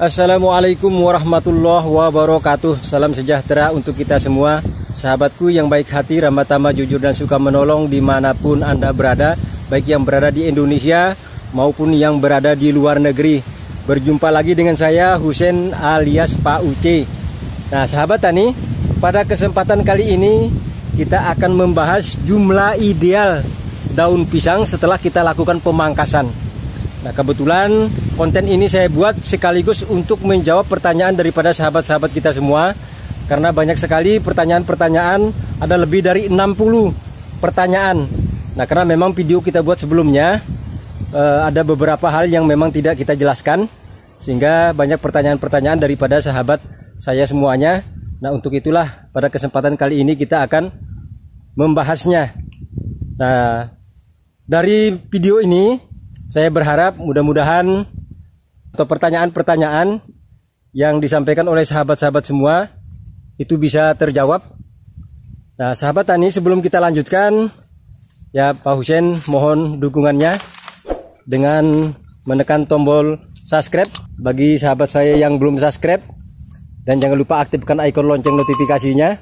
Assalamualaikum warahmatullahi wabarakatuh. Salam sejahtera untuk kita semua. Sahabatku yang baik hati, ramah tamah, jujur dan suka menolong dimanapun Anda berada, baik yang berada di Indonesia maupun yang berada di luar negeri. Berjumpa lagi dengan saya Husein alias Pak Uce. Nah sahabat tani, pada kesempatan kali ini kita akan membahas jumlah ideal daun pisang setelah kita lakukan pemangkasan. Nah kebetulan konten ini saya buat sekaligus untuk menjawab pertanyaan daripada sahabat-sahabat kita semua. Karena banyak sekali pertanyaan-pertanyaan, ada lebih dari 60 pertanyaan. Nah karena memang video kita buat sebelumnya ada beberapa hal yang memang tidak kita jelaskan, sehingga banyak pertanyaan-pertanyaan daripada sahabat saya semuanya. Nah untuk itulah pada kesempatan kali ini kita akan membahasnya. Nah dari video ini saya berharap mudah-mudahan atau pertanyaan-pertanyaan yang disampaikan oleh sahabat-sahabat semua itu bisa terjawab. Nah sahabat tani, sebelum kita lanjutkan ya Pak Husein mohon dukungannya dengan menekan tombol subscribe bagi sahabat saya yang belum subscribe, dan jangan lupa aktifkan ikon lonceng notifikasinya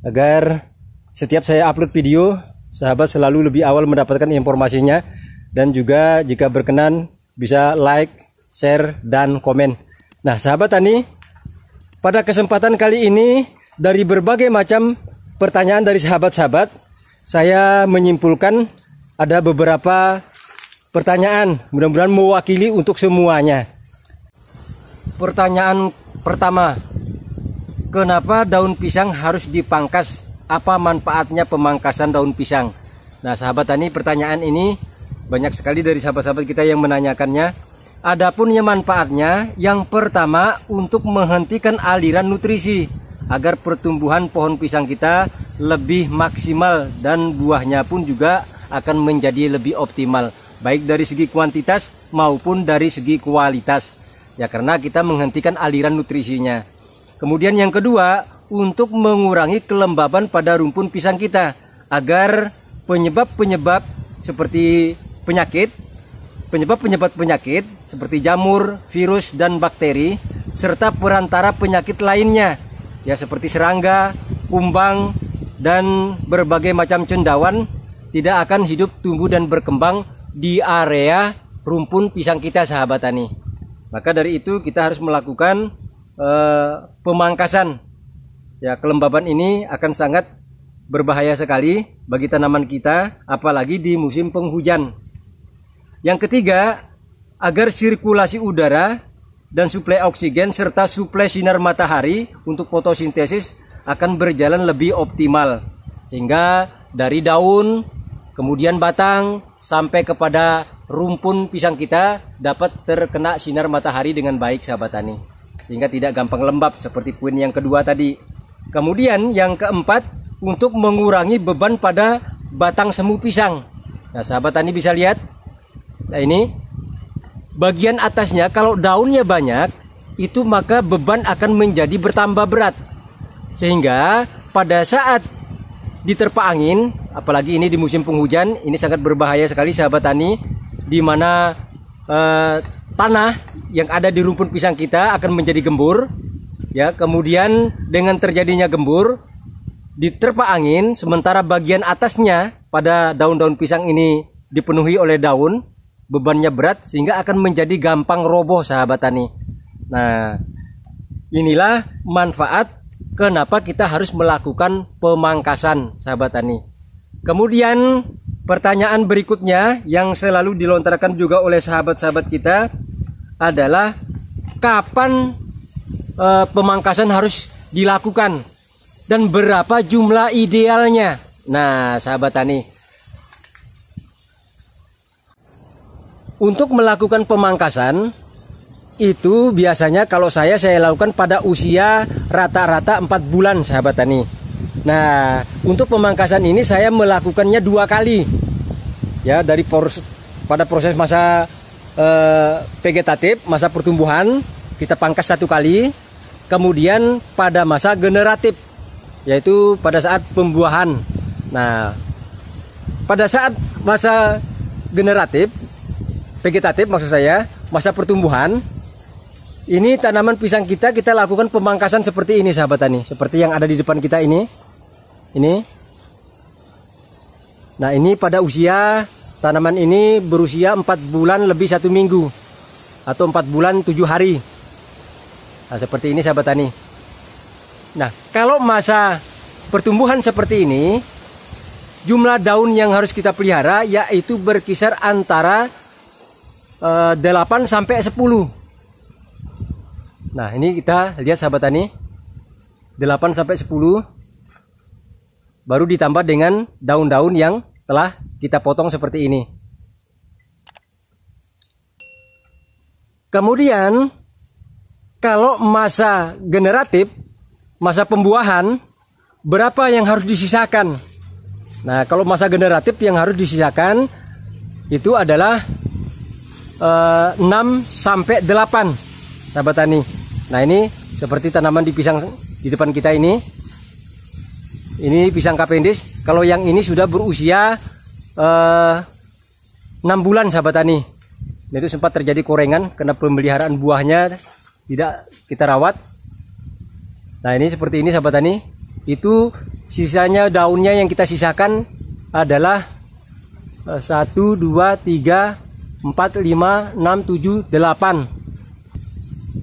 agar setiap saya upload video sahabat selalu lebih awal mendapatkan informasinya. Dan juga jika berkenan bisa like, share, dan komen. Nah sahabat tani, pada kesempatan kali ini dari berbagai macam pertanyaan dari sahabat-sahabat, saya menyimpulkan ada beberapa pertanyaan, mudah-mudahan mewakili untuk semuanya. Pertanyaan pertama, kenapa daun pisang harus dipangkas? Apa manfaatnya pemangkasan daun pisang? Nah sahabat tani, pertanyaan ini banyak sekali dari sahabat-sahabat kita yang menanyakannya. Adapun yang manfaatnya, yang pertama untuk menghentikan aliran nutrisi agar pertumbuhan pohon pisang kita lebih maksimal dan buahnya pun juga akan menjadi lebih optimal, baik dari segi kuantitas maupun dari segi kualitas. Ya karena kita menghentikan aliran nutrisinya. Kemudian yang kedua, untuk mengurangi kelembaban pada rumpun pisang kita agar penyebab-penyebab seperti penyebab penyakit seperti jamur, virus, dan bakteri serta perantara penyakit lainnya ya seperti serangga, kumbang, dan berbagai macam cendawan tidak akan hidup, tumbuh, dan berkembang di area rumpun pisang kita sahabat tani. Maka dari itu kita harus melakukan pemangkasan. Ya kelembaban ini akan sangat berbahaya sekali bagi tanaman kita, apalagi di musim penghujan. Yang ketiga, agar sirkulasi udara dan suplai oksigen serta suplai sinar matahari untuk fotosintesis akan berjalan lebih optimal. Sehingga dari daun, kemudian batang, sampai kepada rumpun pisang kita dapat terkena sinar matahari dengan baik sahabat tani. Sehingga tidak gampang lembab seperti poin yang kedua tadi. Kemudian yang keempat, untuk mengurangi beban pada batang semu pisang. Nah sahabat tani bisa lihat. Nah ini bagian atasnya, kalau daunnya banyak itu maka beban akan menjadi bertambah berat, sehingga pada saat diterpa angin, apalagi ini di musim penghujan, ini sangat berbahaya sekali sahabat tani, di mana tanah yang ada di rumpun pisang kita akan menjadi gembur ya. Kemudian dengan terjadinya gembur diterpa angin, sementara bagian atasnya pada daun-daun pisang ini dipenuhi oleh daun, bebannya berat sehingga akan menjadi gampang roboh sahabat tani. Nah inilah manfaat kenapa kita harus melakukan pemangkasan sahabat tani. Kemudian pertanyaan berikutnya yang selalu dilontarkan juga oleh sahabat-sahabat kita adalah kapan pemangkasan harus dilakukan dan berapa jumlah idealnya. Nah sahabat tani, untuk melakukan pemangkasan itu biasanya kalau saya lakukan pada usia rata-rata 4 bulan sahabat tani. Nah untuk pemangkasan ini saya melakukannya 2 kali ya, dari pada proses masa vegetatif, masa pertumbuhan kita pangkas 1 kali, kemudian pada masa generatif yaitu pada saat pembuahan. Nah pada saat masa generatif, vegetatif maksud saya, masa pertumbuhan Ini tanaman pisang kita lakukan pemangkasan seperti ini sahabat tani, seperti yang ada di depan kita ini. Nah ini pada usia tanaman ini berusia 4 bulan lebih 1 minggu atau 4 bulan 7 hari. Nah seperti ini sahabat tani. Nah kalau masa pertumbuhan seperti ini, jumlah daun yang harus kita pelihara yaitu berkisar antara 8 sampai 10. Nah ini kita lihat sahabat tani, 8 sampai 10, baru ditambah dengan daun-daun yang telah kita potong seperti ini. Kemudian kalau masa generatif, masa pembuahan, berapa yang harus disisakan? Nah kalau masa generatif yang harus disisakan itu adalah 6 sampai 8 sahabat tani. Nah ini seperti tanaman di pisang di depan kita ini. Ini pisang Cavendish. Kalau yang ini sudah berusia 6 bulan sahabat tani. Itu sempat terjadi korengan karena pemeliharaan buahnya tidak kita rawat. Nah ini seperti ini sahabat tani. Itu sisanya daunnya yang kita sisakan adalah 1, 2, 3, 4, 5, 6, 7, 8.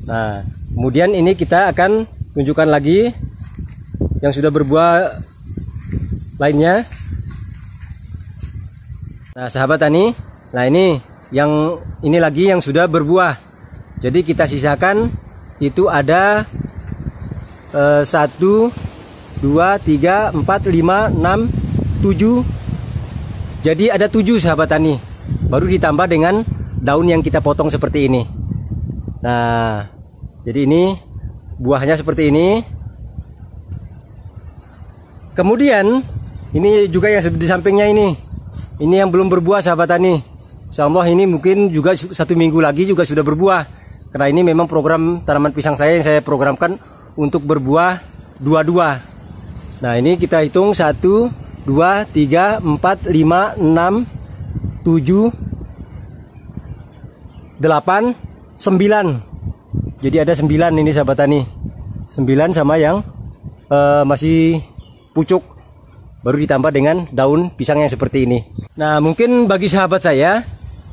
Nah kemudian ini kita akan tunjukkan lagi yang sudah berbuah lainnya. Nah sahabat tani, nah ini lagi yang sudah berbuah. Jadi kita sisakan itu ada 1, 2, 3, 4, 5, 6, 7. Jadi ada 7 sahabat tani. Baru ditambah dengan daun yang kita potong seperti ini. Nah jadi ini buahnya seperti ini. Kemudian ini juga yang di sampingnya ini yang belum berbuah sahabat tani. Insyaallah ini mungkin juga 1 minggu lagi juga sudah berbuah. Karena ini memang program tanaman pisang saya yang saya programkan untuk berbuah 2-2. Nah ini kita hitung 1, 2, 3, 4, 5, 6, 7, 8, 9. Jadi ada 9 ini sahabat tani. 9 sama yang masih pucuk, baru ditambah dengan daun pisang yang seperti ini. Nah mungkin bagi sahabat saya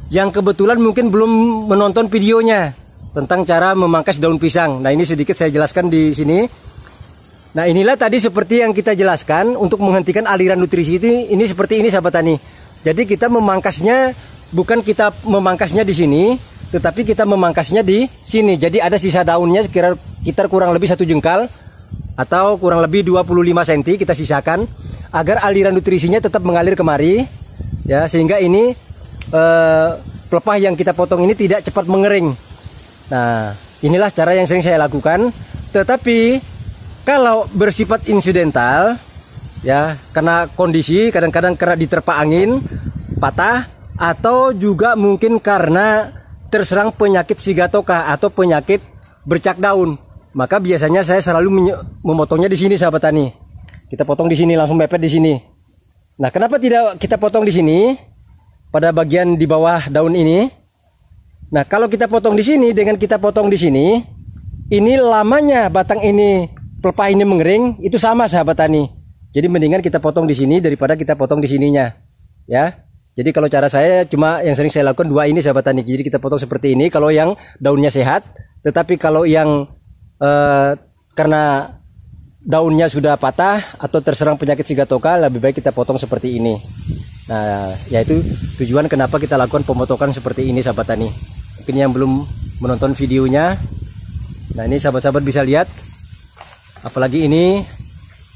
yang kebetulan mungkin belum menonton videonya tentang cara memangkas daun pisang. Nah ini sedikit saya jelaskan di sini. Nah inilah tadi seperti yang kita jelaskan untuk menghentikan aliran nutrisi ini seperti ini sahabat tani. Jadi kita memangkasnya bukan kita memangkasnya di sini, tetapi kita memangkasnya di sini. Jadi ada sisa daunnya sekitar kurang lebih 1 jengkal atau kurang lebih 25 cm kita sisakan agar aliran nutrisinya tetap mengalir kemari ya, sehingga ini pelepah yang kita potong ini tidak cepat mengering. Nah inilah cara yang sering saya lakukan. Tetapi kalau bersifat insidental ya, karena kondisi kadang-kadang karena diterpa angin patah, atau juga mungkin karena terserang penyakit sigatoka atau penyakit bercak daun, maka biasanya saya selalu memotongnya di sini sahabat tani. Kita potong di sini, langsung mepet di sini. Nah, kenapa tidak kita potong di sini pada bagian di bawah daun ini? Nah, kalau kita potong di sini dengan kita potong di sini, ini lamanya batang ini, pelepah ini mengering, itu sama sahabat tani. Jadi mendingan kita potong di sini daripada kita potong di sininya. Ya. Jadi kalau cara saya cuma yang sering saya lakukan 2 ini sahabat tani. Jadi kita potong seperti ini kalau yang daunnya sehat. Tetapi kalau yang karena daunnya sudah patah atau terserang penyakit sigatoka, lebih baik kita potong seperti ini. Nah, yaitu tujuan kenapa kita lakukan pemotongan seperti ini sahabat tani. Mungkin yang belum menonton videonya, nah ini sahabat-sahabat bisa lihat. Apalagi ini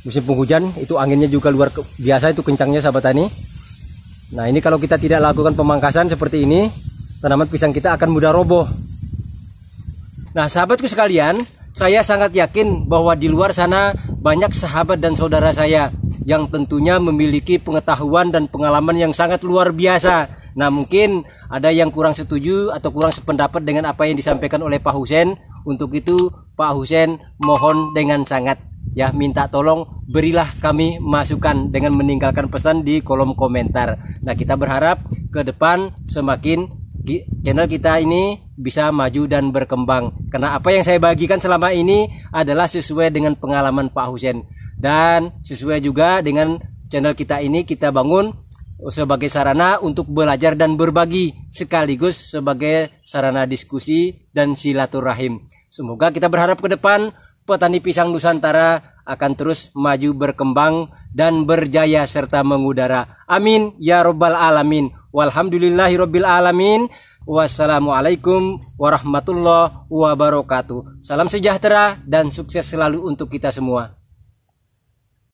musim penghujan, itu anginnya juga luar biasa, itu kencangnya sahabat tani. Nah ini kalau kita tidak lakukan pemangkasan seperti ini, tanaman pisang kita akan mudah roboh. Nah sahabatku sekalian, saya sangat yakin bahwa di luar sana banyak sahabat dan saudara saya yang tentunya memiliki pengetahuan dan pengalaman yang sangat luar biasa. Nah mungkin ada yang kurang setuju atau kurang sependapat dengan apa yang disampaikan oleh Pak Husein. Untuk itu Pak Husein mohon dengan sangat ya, minta tolong berilah kami masukan dengan meninggalkan pesan di kolom komentar. Nah kita berharap ke depan semakin channel kita ini bisa maju dan berkembang. Karena apa yang saya bagikan selama ini adalah sesuai dengan pengalaman Pak Husein dan sesuai juga dengan channel kita ini kita bangun sebagai sarana untuk belajar dan berbagi sekaligus sebagai sarana diskusi dan silaturahim. Semoga kita berharap ke depan petani pisang Nusantara akan terus maju berkembang dan berjaya serta mengudara. Amin ya robbal alamin. Walhamdulillahirabbil alamin. Wassalamualaikum warahmatullahi wabarakatuh. Salam sejahtera dan sukses selalu untuk kita semua.